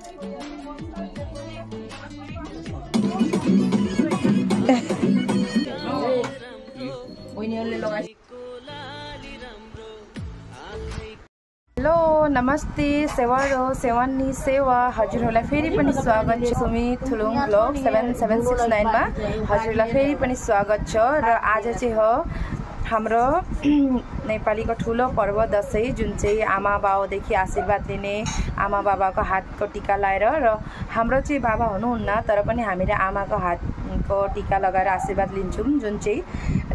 Hello नमस्ते सेवारो सेवानी सेवा हजुरहरूलाई फेरि पनि स्वागत छ सुमित थुलुङ ब्लग 7769 मा हजुरलाई फेरि पनि स्वागत छ र आज चाहिँ हो हाम्रो नेपालीको ठुलो पर्व दशैं जुन चाहिँ आमा बाउदेखि आशीर्वाद लिने आमा बाबाको हातको टीका लाएर र हाम्रो चाहिँ बाबा हुनुहुन्न तर पनि हामीले आमाको हातको टीका लगाएर आशीर्वाद लिन्छौं जुन चाहिँ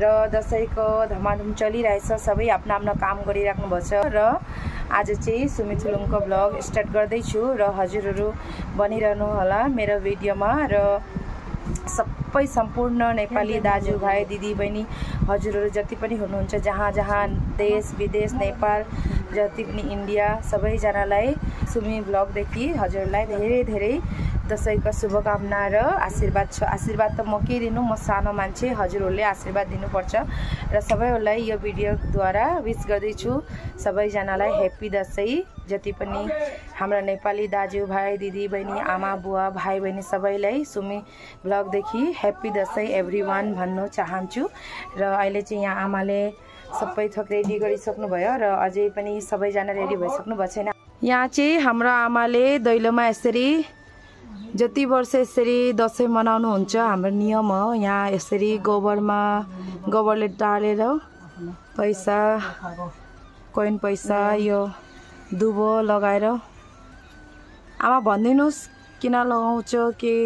र दशैंको धमाधम चलिरहेछ सबै आफ्नो आफ्नो काम गरिराख्नु भएको छ र आज चाहिँ सुमित थुलुङको ब्लग स्टार्ट गर्दै छु र हजुरहरू बनिरहनु होला मेरो भिडियोमा र सबै सम्पूर्ण नेपाली दाजुभाइ दिदीबहिनी हजुरहरू जति पनि हुनुहुन्छ जहाँ जहाँ देश विदेश नेपाल जति पनि इन्डिया सबैजनालाई सुमी ब्लगदेखि हजुरहरूलाई धेरै धेरै दशैंको शुभकामना र आशीर्वाद छ। आशीर्वाद त म के दिनु, म सानो मान्छे, हजुरहरूले आशीर्वाद दिनुपर्छ र सबैलाई यो भिडियोद्वारा विश गर्दैछु सबैजनालाई ह्याप्पी दशैं। जति पनि हाम्रा नेपाली दाजुभाइ दिदीबहिनी आमा बुवा भाइ बहिनी सबैलाई सुमी ब्लगदेखि ह्याप्पी दशैं एभ्रीवान भन्नु चाहन्छु। र अहिले चाहिँ यहाँ आमाले सबै थोक रेडी गरिसक्नु भयो र अझै पनि सबैजना रेडी भइसक्नु भएको छैन। यहाँ चाहिँ हाम्रो आमाले दैलोमा यसरी जति वर्ष यसरी दशैं मनाउनु हुन्छ हाम्रो नियम हो। यहाँ यसरी गोबरले टालेर पैसा कोइन पैसा यो दुबो लगाएर आमा भनिदिनुस् किन लगाउँछ के?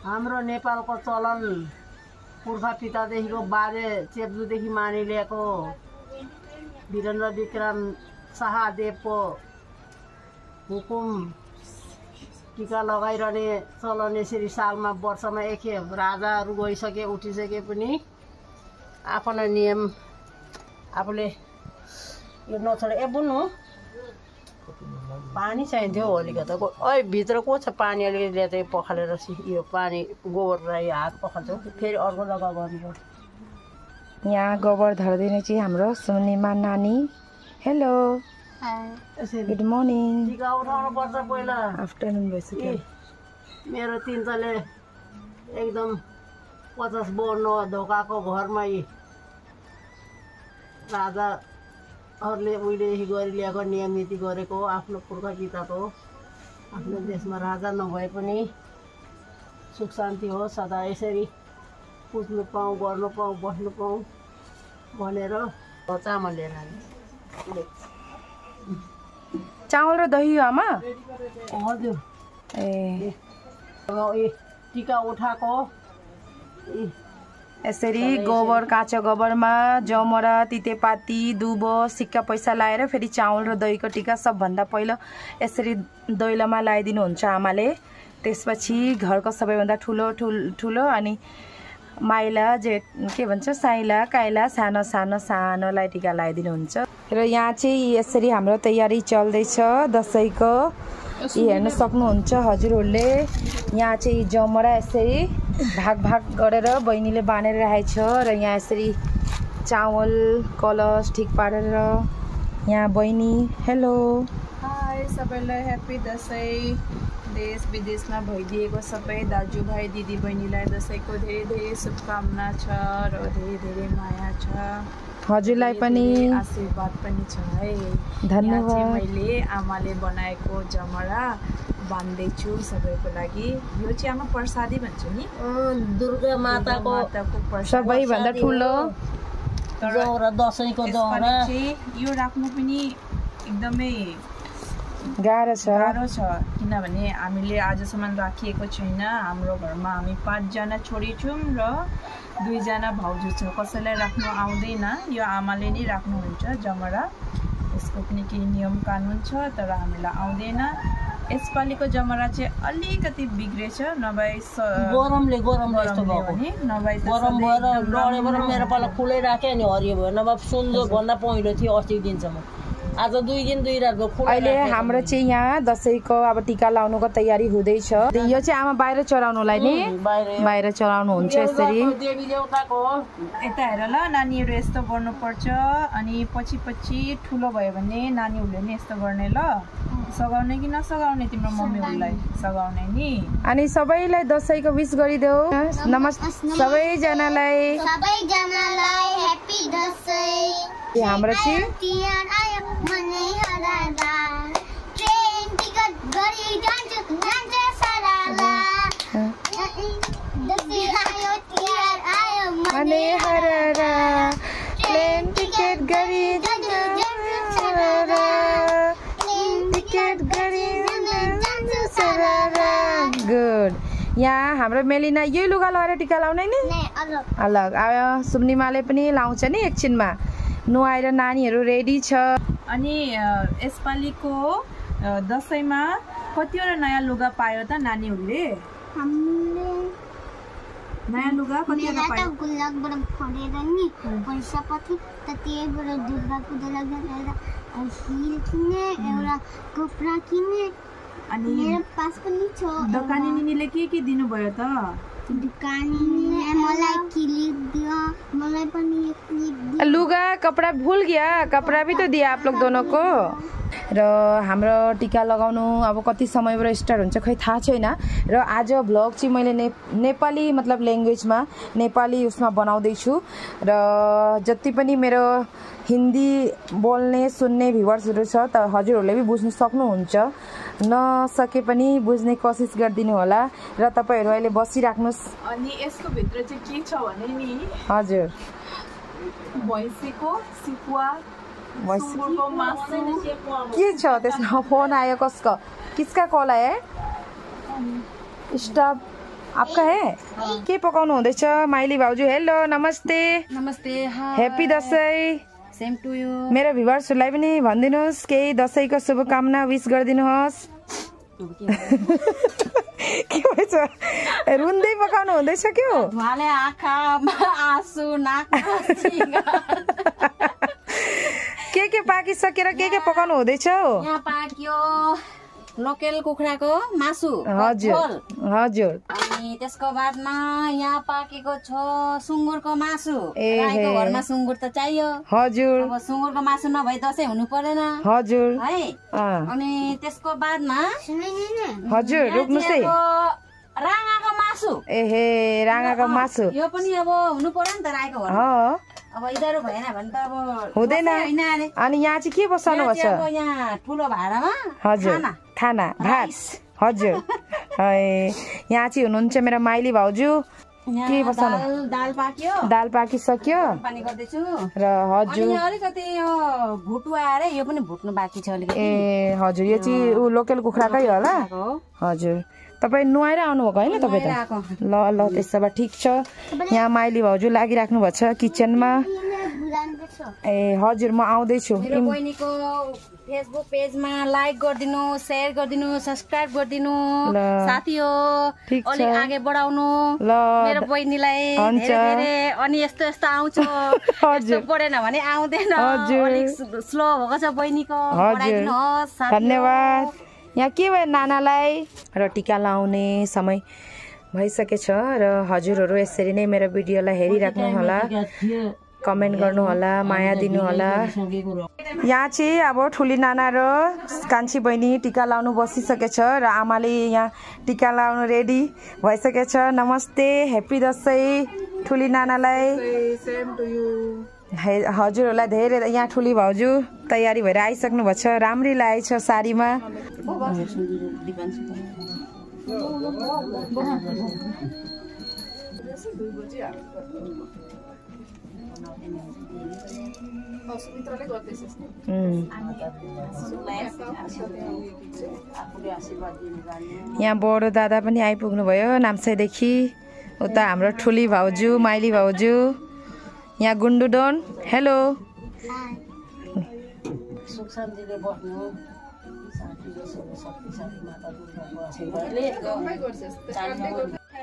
हाम्रो नेपालको चलन पुर्खा पितादेखिको बाजे चेप्जुदेखि मानिलिएको वीरेन्द्र विक्रम शाहदेवको हुकुम टीका लगाइरहने चलन यसरी सालमा वर्षमा एकखेप राजाहरू गइसके उठिसके पनि आफ्नो नियम आफूले यो नछोडे। ए बुन्नु पानी चाहिन्थ्यो अलिकति ओइ भित्र को छ पानी अलिकति ल्याए पखालेर यो पानी गोबर हात पखाल्छौँ फेरि अर्को जग्गा गर्नु। यहाँ गोबर धर्दिने चाहिँ हाम्रो सुनिमा नानी। Hello good morning. टीका उठाउनु पर्छ पहिला आफ्टरनुन भइसक्यो। मेरो तीन तले एकदम 50 वर्ष धोकाको घरमा राजाहरूले उहिलेदेखि गरिल्याएको नियम नीति गरेको आफ्नो पुर्खा पिताको आफ्नो देशमा राजा नभए पनि सुख शान्ति हो सदा यसरी पुज्नु पाऊँ गर्नु पाऊँ बस्नु पाऊँ भनेर चामल लिएर आए। चामल र दही आमा? हजुर। ए टीका उठाएको यसरी गोबर काँचो गोबरमा जमरा तितेपाती दुबो सिक्का पैसा लाएर फेरि चामल र दहीको टीका सबभन्दा पहिलो यसरी दैलोमा लगाइदिनुहुन्छ आमाले। त्यसपछि घरको सबैभन्दा ठुलो अनि माइला जे के भन्छ साइला काइला सानोलाई टीका लगाइदिनुहुन्छ। र यहाँ चाहिँ यसरी हाम्रो तयारी चल्दैछ दशैंको। हेर्न सक्नुहुन्छ हजुरहरूले यहाँ चाहिँ जमरा यसरी भाग गरेर बहिनीले बानेर राखेको छ र यहाँ यसरी चावल कलश ठिक पारेर यहाँ बहिनी हेलो हाई सबैलाई ह्याप्पी दशैं। देश विदेशमा भइदिएको सबै दाजुभाइ दिदीबहिनीलाई दशैंको धेरै धेरै शुभकामना छ र धेरै धेरै माया छ। हजुरलाई पनि आशीर्वाद पनि छ है। धन्यवाद। मैले आमाले बनाएको जमरा बान्दैछु सबैको लागि। यो चाहिँ आमा प्रसादी भन्छ नि, दुर्गा माताको प्रसाद सबैभन्दा ठुलो जौरा दशैंको जौरा। यो राख्नु पनि एकदमै गाह्रो छ किनभने हामीले आजसम्म राखिएको छैन। हाम्रो घरमा हामी 5 जना छोरी छौँ र 2 जना भाउजू छ। कसैलाई राख्नु आउँदैन, यो आमाले नै राख्नुहुन्छ जमरा। यसको पनि केही नियम कानुन छ तर हामीलाई आउँदैन। यसपालिको जमरा चाहिँ अलिकति बिग्रेछ, नभए गरमले यस्तो भयो भने नभए गरम भएर लडेबाट मेरो पाला फुलै राख्यो नि हरियो भयो, नभए सुन्दर भन्दा पहिलो थियो अस्ति दिनसम्म। आज 2 दिन 2 रात भयो खुला अहिले हाम्रो चाहिँ यहाँ दसैँको अब टिका लाउनुको तयारी हुँदैछ। यो चाहिँ आमा बाहिर चढाउनुलाई नि बाहिर चढाउनु हुन्छ यसरी। यता हेर ल नानीहरू यस्तो गर्नुपर्छ अनि पछि ठुलो भयो भने नानीहरूले नि यस्तो गर्ने ल सगाउने कि नसगाउने तिम्रो मम्मीहरूलाई सगाउने नि। अनि सबैलाई दसैँको विश गरिदेऊ। नमस्ते सबैजनालाई ह्यापी दसैँ। हाम्रो चाहिँ प्लेन टिकट गरी गुड। यहाँ हाम्रो मेलिना यही लुगा लगाएर टिका लाउने नि अलग आयो। सुम्निमाले पनि लाउँछ नि एकछिनमा। नुहाएर नानीहरू रेडी छ। अनि यसपालिको दसैँमा कतिवटा नयाँ लुगा पायो त नानीहरूले? नयाँ लुगा कतिवटा पायो? गुल्लकबाट फरेर नि पैसा पछि त त्यहीबाट दुर्गा पूजा लगाएर हिल किने एउटा कपडा किने। अनि मेरो पास पनि छ। दोकानी निनीले के दिनुभयो त? दुकानीले मलाई क्लिप दियो, मलाई पनि एक क्लिप दियो। लुगा कपड़ा भूल गया, कपड़ा भी तो दिया आप लोग दोनों को। र हाम्रो टिका लगाउनु अब कति समयबाट स्टार्ट हुन्छ खै थाहा छैन। र आज भ्लग चाहिँ मैले नेपाली मतलब ल्याङ्ग्वेजमा नेपाली उसमा बनाउँदै छु। र जति पनि मेरो हिन्दी बोल्ने सुन्ने भ्युवर्सहरू छ त हजुरहरूले भी बुझ्न सक्नुहुन्छ। नसके पनि बुझ्ने कोसिस गरिदिनु होला। र तपाईहरु अहिले बसिराख्नुस्। अनि यसको भित्र चाहिँ के छ भने नि हजुर भैँसीको सिकुवा सुँगुरको मासु के छ त्यसमा? फोन आयो कसको? किसका कॉल है? स्टाफ आपका है? के पकाउनु हुँदैछ माइली भाउजू? हेलो नमस्ते। नमस्ते। Happy Dashain. Same to you. मेरो भ्युवर्सहरुलाई पनि भनिदिनुस् केही दसैँको शुभकामना विश गरिदिनुहोस्। के भन्छ? रुन्दै पकाउनु हुँदैछ के हो? धुवाले आँखामा आँसु नाकमा के पाकिसकेर के पकाउनु हुँदैछ? यहाँ पाक्यो लोकल कुखुराको मासु। हजुर हजुर। अनि त्यसको बादमा यहाँ पाकेको छ सुँगुरको मासु। राईको घरमा सुँगुर त चाहियो। हजुर। अब सुँगुरको मासु नभए दसैँ हुनु पर्दैन। हजुर है। अनि त्यसको बादमा हजुर रोक्नुस् है राँगाको मासु। एहे राँगाको मासु यो पनि अब हुनु पर्यो नि त राईको घरमा। अब इधर भएन भने त अब हुँदैन। अनि यहाँ चाहिँ के बसाल्नु भएको छ? यहाँ ठुलो भाँडामा हजुर खाना भात। हजुर यहाँ चाहिँ हुनुहुन्छ मेरो माइली भाउजू। के बसाल्नु? दाल पाक्यो। दाल पाकिसक्यो पानी गर्दैछु। र हजुर अलिकति यो भुटुवा आएर यो पनि भुट्नु बाँकी छ अलिकति। ए हजुर यो चाहिँ लोकल कुखुराकै होला। हजुर तपाईँ नुहाएर आउनुभएको होइन तपाईँ त? ल ल त्यसो भए ठिक छ। यहाँ माइली भाउजू लागिराख्नु भएको छ किचनमा। ए हजुर म आउँदैछु। मेरो बहिनीको फेसबुक पेजमा लाइक गरिदिनु, शेयर गरिदिनु, सब्सक्राइब गरिदिनु साथी हो। अलि अगाडि बढाउनु मेरो बहिनीलाई धेरै। अनि यस्तो यस्तो आउँछ यस्तो पढेन भने आउँदैन। अलिक स्लो भएको छ बहिनीको, बढाइदिनुहोस्। धन्यवाद। यहाँ के भयो नानालाई? र टिका लाउने समय भइसकेछ र हजुरहरू यसरी नै मेरो भिडियोलाई हेरिराख्नु होला, कमेन्ट गर्नु होला, माया दिनु होला। यहाँ चाहिँ अब ठुली नाना र कान्छी बहिनी टिका लाउनु बसिसकेछ र आमाले यहाँ टिका लाउनु रेडी भइसकेछ। नमस्ते ह्यापी दसैँ ठुली नानालाई। हजुरहरूलाई धेरै। यहाँ ठुली भाउजू तयारी भएर आइसक्नु भएको छ। राम्री लागेछ साडीमा। यहाँ बडो दादा पनि आइपुग्नु भयो नाम्साईदेखि। उता हाम्रो ठुली भाउजू माइली भाउजू। यहाँ गुन्डु डोन हेलो।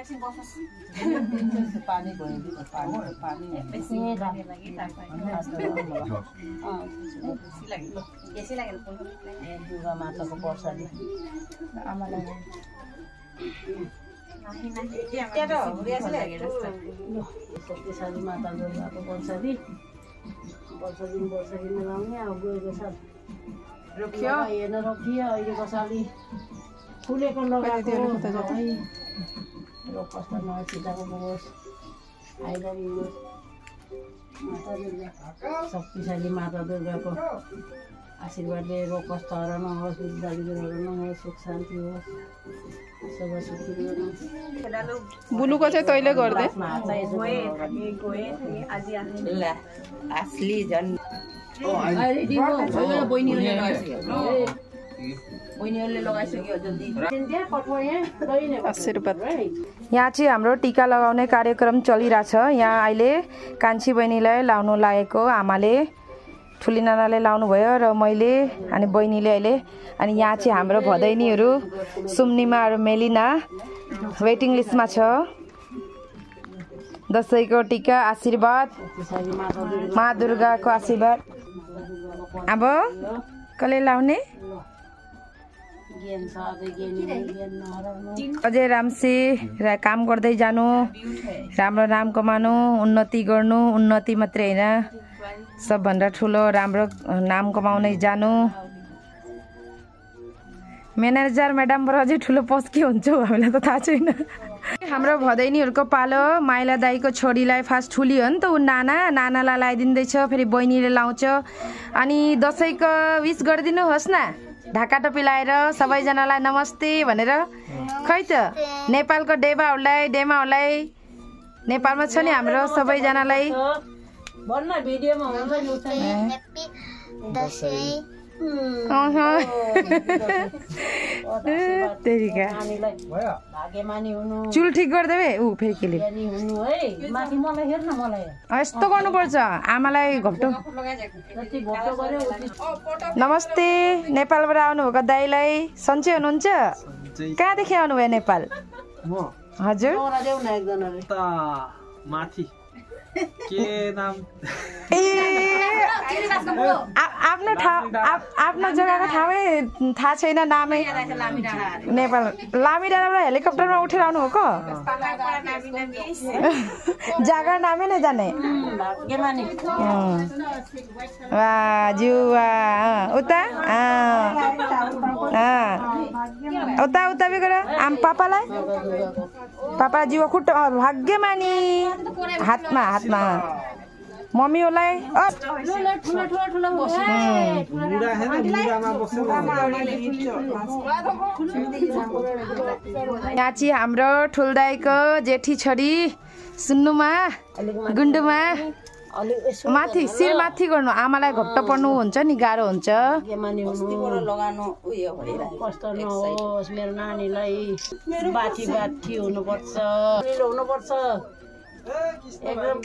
पानी भइदिन्छ पानी दुर्गा माताको प्रसादी आमालाई शक्तिशाली माता दुर्गाको प्रसादी वर्ष दिन लगाउने अब गएको साल रोकियो हेर्न रोकियो अहिलेको साली फुलेको लगाएको रोग कष्ट नचिताको होस् आइरहने होस् माता दुर्गा शक्तिशाली माता दुर्गाको आशीर्वादले रोग कष्ट हराउनु होस् बिरामी हराउनु होस् सुख शान्ति होस् सबै सुखी बुलुको चाहिँ तैले गर्दै असली झन् यहाँ चाहिँ हाम्रो टीका लगाउने कार्यक्रम चलिरहेछ। यहाँ अहिले कान्छी बहिनीलाई लाउनु लागेको आमाले ठुली नानाले लाउनु भयो र मैले अनि बहिनीले अहिले अनि यहाँ चाहिँ हाम्रो भदैनीहरू सुम्निमा र मेलिना वेटिङ लिस्टमा छ। दसैँको टीका आशीर्वाद मा दुर्गाको आशीर्वाद अब कसले लाउने अझै राम्रसी काम गर्दै जानु राम्रो नाम कमाउनु उन्नति गर्नु उन्नति मात्रै होइन सबभन्दा ठुलो राम्रो नाम कमाउनै जानु। म्यानेजर म्याडमबाट अझै ठुलो पोस्ट के हुन्छ हामीलाई त थाहा छैन। हाम्रो भदैनीहरूको पालो माइला दाईको छोरीलाई फास्ट ठुली हो नि त ऊ नानालाई लगाइदिँदैछ फेरि बहिनीले लाउँछ अनि दसैँको विस गरिदिनुहोस् न ढाका टोपी लाएर सबैजनालाई नमस्ते भनेर खै त नेपालको डेमाहरूलाई नेपालमा छ नि हाम्रो सबैजनालाई भन्न भिडियोमा हुन्छ नि चुल ठिक गरिदेऊ ऊ फेरि केले यस्तो गर्नुपर्छ आमालाई घप्टो। नमस्ते नेपालबाट आउनुभएको दाईलाई सन्चै हुनुहुन्छ कहाँदेखि आउनुभयो नेपाल हजुर आफ्नो जग्गाको ठाउँै थाहा छैन नामै नेपाल लामिडाँडाबाट हेलिकप्टरमा उठेर आउनु भएको जग्गा नामै नै जाने उता उता उता बेगर आम पापालाई पापा जिउ खुट्टा भाग्यमानी हातमा मम्मीहरूलाई यहाँ चाहिँ हाम्रो ठुल्दाईको जेठी छोरी सुन्नुमा गुन्डुमा माथि शिर माथि गर्नु आमालाई घप्टो पर्नु हुन्छ नि गाह्रो हुन्छ। कस्तो नहोस् मेरो नानीलाई बाठी हुनुपर्छ एकदम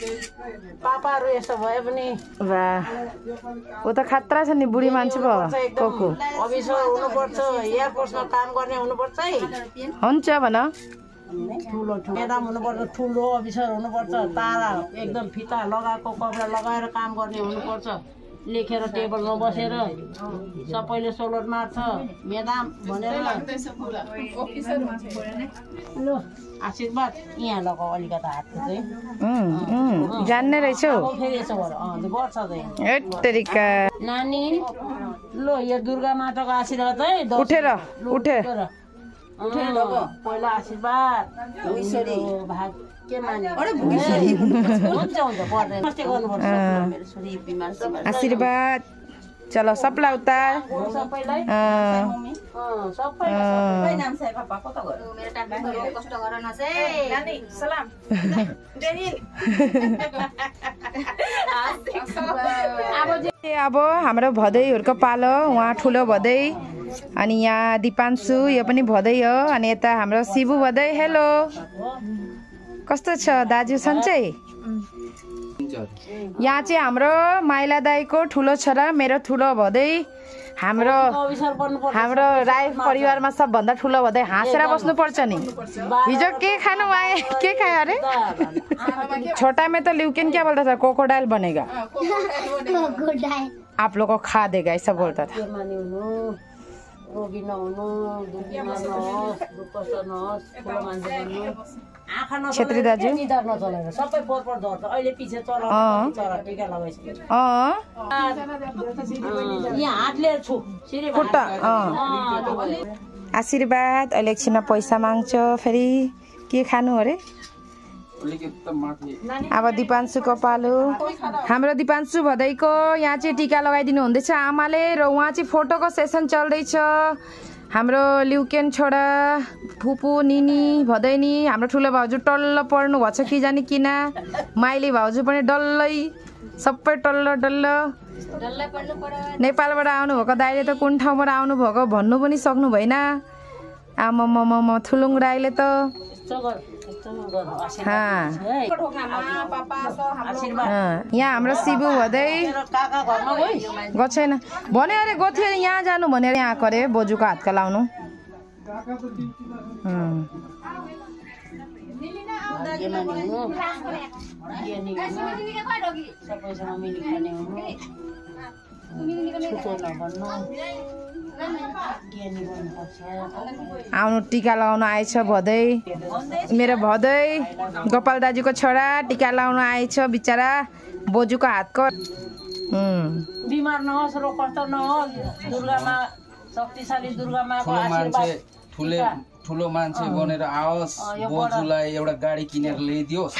पापाहरू यस्तो भए पनि ऊ त खतरा छ नि बुढी मान्छे भयो अफिसर हुनुपर्छ एयरफोर्समा काम गर्ने हुनुपर्छ हुन्छ भन ठुलो मेदाम हुनुपर्छ ठुलो अफिसर हुनुपर्छ तारा एकदम फिता लगाएको कपडा लगाएर काम गर्ने हुनुपर्छ लेखेर टेबलमा बसेर सबैले सोलर मार्छ मेदाम भनेर ल आशीर्वाद यहाँ लगाऊ अलिकति हातको चाहिँ जान्ने रहेछौ फेरि यसो गर्छ नानी ल यो दुर्गा माताको आशीर्वाद है उठेर पहिला आशीर्वाद आशीर्वाद चलो सबलाई उतार अब हाम्रो भदैहरूको पालो उहाँ ठुलो भदै अनि यहाँ दिपान्सु यो पनि भदै हो अनि यता हाम्रो शिबु भदै हेलो कस्तो छ दाजु सन्चै। यहाँ चाहिँ हाम्रो माइला दाईको ठुलो छोरा मेरो ठुलो भदै हाम्रो राई परिवारमा सबभन्दा ठुलो भन्दै हाँसेर बस्नुपर्छ नि। हिजो के खानु आए के खायो अरे छोटा में तो ल्यूकेन क्या बोलता था क्रोकोडाइल बनेगा आप लोग को खा देगा ऐसा बोलता था। रोगी नहुनु दुर्बिमार नहोस् दुःख नहोस् ठुलो मान्छे बन्नु आँखा छेत्री दाजु निधार नचलेर सबै पोरपोर धर्छ अहिले पछि चलाउनु चरा टीका लगाइसक्यो यहाँ हातले छु सिरी खुट्टा आशीर्वाद अहिले एकछिनमा पैसा माग्छ फेरि के खानु अरे अब दिपांशुको पालो हाम्रो दिपांशु भदैको यहाँ चाहिँ टीका लगाइदिनु हुँदैछ आमाले र उहाँ चाहिँ फोटोको सेसन चल्दैछ। हाम्रो ल्युकेन छोरा फुपू निनी भदैनी हाम्रो ठुलो भाउजू टल्ल पर्नु भछ कि जाने किन माइली भाउजू पनि डल्लै सबै टल्ल डल्ल नेपालबाट आउनुभएको दाइले त कुन ठाउँबाट आउनुभएको भन्नु पनि सक्नु भएन। आमा थुलुङ राईले त यहाँ हाम्रो शिबु भदै गएको छैन भने अरे गएको थियो यहाँ जानु भनेर यहाँ आएको अरे बोजूको हातका लाउनु। आउनु टीका लगाउन आएछ भदै मेरो भदै गोपाल दाजुको छोरा टीका लगाउन आएछ बिचरा बोजूको हातको। बिमार नहोस् रोग कष्ट नहोस् दुर्गामा शक्तिशाली दुर्गामाको आशीर्वाद ठुलो मान्छे बनेर आओस् बोजूलाई एउटा गाडी किनेर ल्याइदियोस्।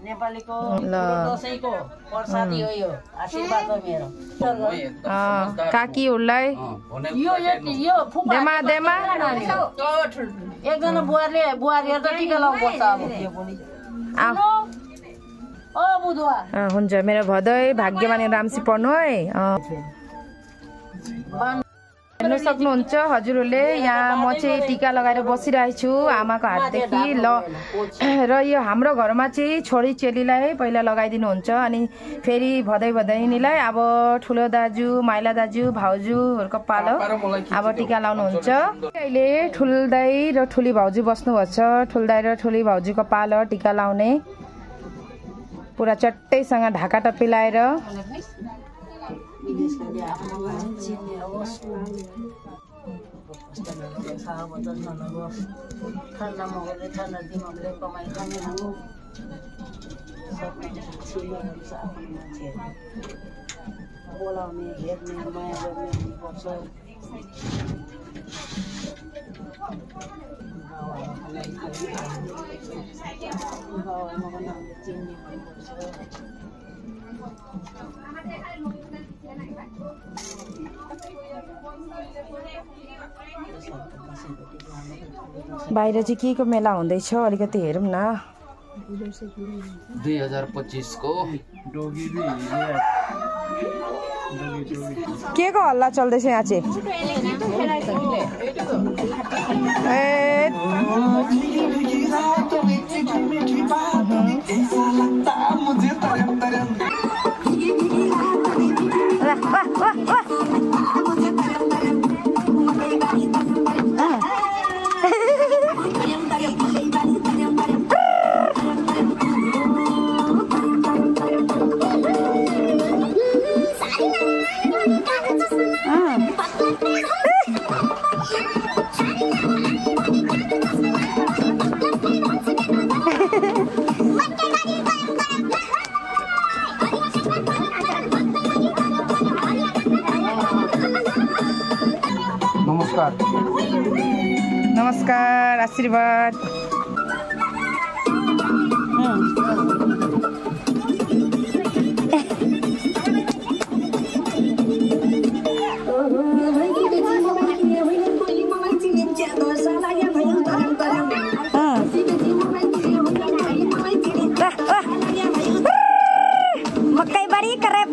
नेपालीको दशैंको प्रसादी हो यो आशीर्वाद हो मेरो काकीहरूलाई देमा देमा एकजना बुहारीहरू त टीका लगाउनु पर्छ अब बुधुवा हुन्छ मेरो भदै भाग्यमानी रामसी पढ्नु है हेर्नु सक्नुहुन्छ हजुरहरूले यहाँ म चाहिँ टीका लगाएर बसिरहेको छु आमाको हातदेखि ल र यो हाम्रो घरमा चाहिँ छोरी चेलीलाई पहिला लगाइदिनुहुन्छ अनि फेरि भदैनीलाई अब ठुलो दाजु माइला दाजु भाउजूहरूको पालो अब टीका लाउनुहुन्छ। अहिले ठुल्दाई र ठुली भाउजू बस्नुभएको छ ठुल्दाई र ठुली भाउजूको पालो टीका लाउने पुरा चट्टैसँग ढाका टप्पी लाएर ठन्डा मगरले ठन्डा दिमागले कमाइ खाने हो बोलाउने हेर्ने माया गर्ने हुनुपर्छ। चिन्ने बाहिर चाहिँ के को मेला हुँदैछ अलिकति हेरौँ न। 2025 को के को हल्ला चल्दैछ यहाँ चाहिँ नमस्कार आशीर्वाद मकई बड़ी करेब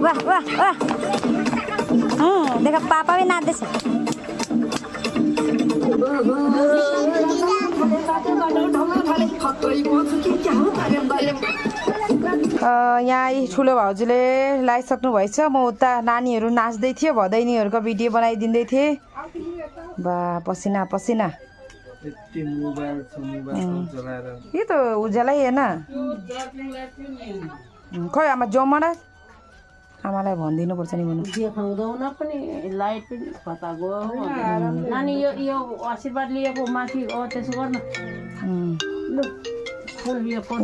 वाह वाह वाह देखा पापा भी नाच्दैछ यहाँ यी ठुलो भाउजूले लगाइसक्नु भएछ म उता नानीहरू नाच्दै थियो भदैनीहरूको भिडियो बनाइदिँदै थिएँ बा पसिना पसिना यो त उज्यालै हेर्न खै आमा जमरा आमालाई भनिदिनुपर्छ नि भन्नु देखाउँदैन पनि लाइट पनि खता गयो नानी यो आशीर्वाद लिएको माथि त्यसो गर्न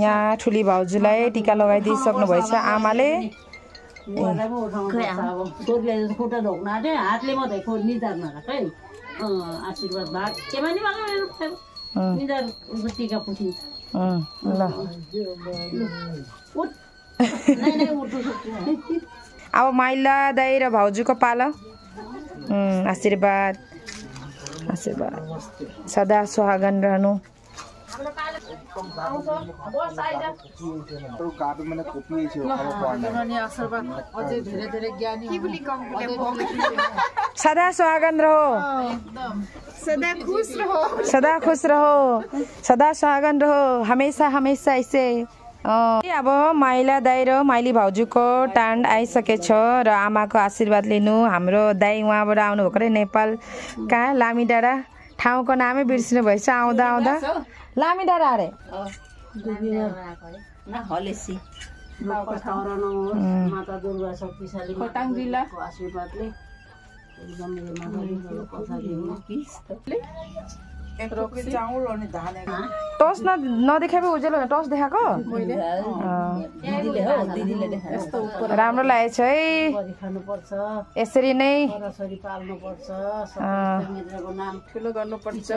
यहाँ ठुली भाउजूलाई टिका लगाइदिइसक्नु भएछ आमाले खुट्टा ढोक्न आँट्यो हातले मात्रै खोज्ने जान्न खै आशीर्वाद भाग केमा नि निधार टिका पुछिन्छ ल अब माइला दाइ र भाउजूको पालो आशीर्वाद आशीर्वाद सदा सुहागन रहनु सदा सुहागन रहो सदा खुश रहो सदा खुश रहो सदा सुहागन रहो हमेशा हमेशा ऐसे अब माइला दाइ र माइली भाउजूको टान्ड आइसकेछ र आमाको आशीर्वाद लिनु हाम्रो दाइ उहाँबाट आउनुभएको रे नेपाल कहाँ लामी डाँडा ठाउँको नामै बिर्सिनु भएछ आउँदा आउँदा लामी डाँडा अरे माता दुर्गा शक्तिशाली आशीर्वादले टस नदेखाए उज्यालो टस देखाएको राम्रो लागेछ है यसरी नै ठुलो गर्नुपर्छ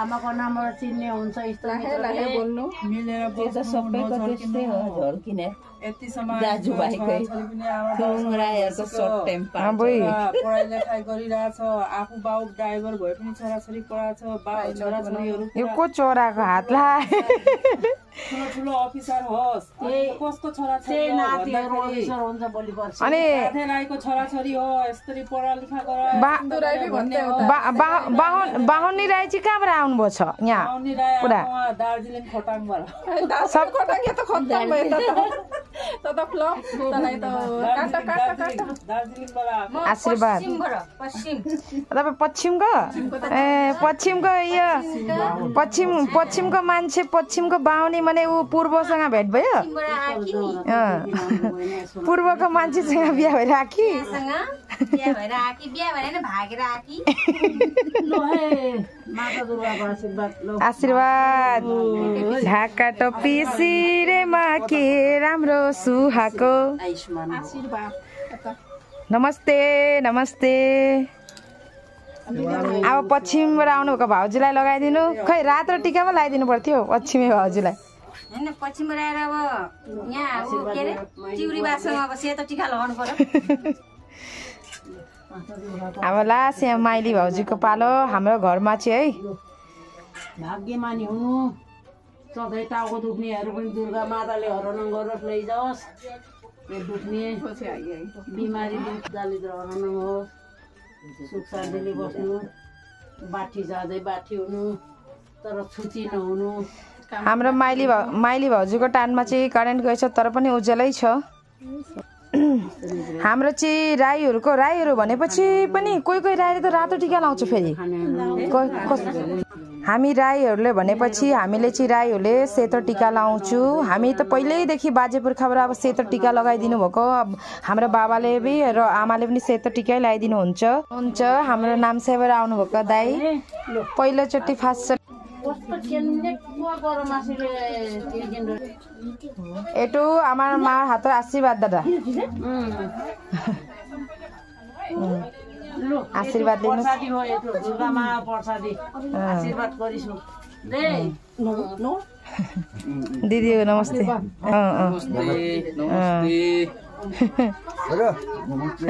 आमाको नामबाट चिन्ने हुन्छ पढाइ लेखाइ गरिरहेछ आफू बाउ ड्राइभर भए पनि छोराछोरी पढाएको छोराछोरीहरू यो को चोराको हातलाई ठुलो अफिसर होस् कसको छोराछोरी अनि छोराछोरी हो यसरी पढा लेखा बाहुनी राई चाहिँ कहाँबाट आउनुभएको छ यहाँ पुरा दार्जिलिङ खोटाङबाट सब आशीर्वाद तपाईँ पश्चिमको ए पश्चिमको यो पश्चिमको मान्छे पश्चिमको बाहुनी माने ऊ पूर्वसँग भेट भयो पूर्वको मान्छेसँग बिहा भएर आकी आशीर्वाद ढाका टोपी सिरेमा के राम्रो सुहाको नमस्ते नमस्ते अब पश्चिमबाट आउनुभएको भाउजूलाई लगाइदिनु खै रात र टिकामा लगाइदिनु पर्थ्यो पश्चिमे भाउजूलाई हैन पश्चिमबाट आएर अब यहाँ के अरे चिउरी बासँग अब सेतो टिका लगाउनु पर्यो अब लास्ट यहाँ माइली भाउजूको पालो हाम्रो घरमा चाहिँ है भाग्यमानी हुनु सधैँ टाउको दुख्नेहरू पनि दुर्गा माताले हरण गरोस् लैजाओस् यो दुख्ने बिमारी दलिद्र हरण होस् सुख शान्तिले बस्नु बाठी जाँदै बाठी हुनु तर छुची नहुनु हाम्रो माइली भाउजूको टानमा चाहिँ करेन्ट गएछ तर पनि उज्यालै छ हाम्रो चाहिँ राईहरू भनेपछि पनि कोही कोही राईले त रातो टिका लाउँछ फेरि हामी राईहरूले भनेपछि हामीले चाहिँ राईहरूले सेतो टिका लाउँछु हामी त पहिल्यैदेखि बाजे पुर्खाबाट अब सेतो टिका लगाइदिनु भएको हाम्रो बाबाले पनि र आमाले पनि सेतो टिकै लगाइदिनु हुन्छ हाम्रो नामसेबाट आउनुभएको दाई पहिलोचोटि फास्ट एटू আমার মার হাতের আশীর্বাদ দাদা आशीर्वाद लिनु दुर्गा मा प्रसादी आशीर्वाद गरिसु दिदी नमस्ते नमस्ते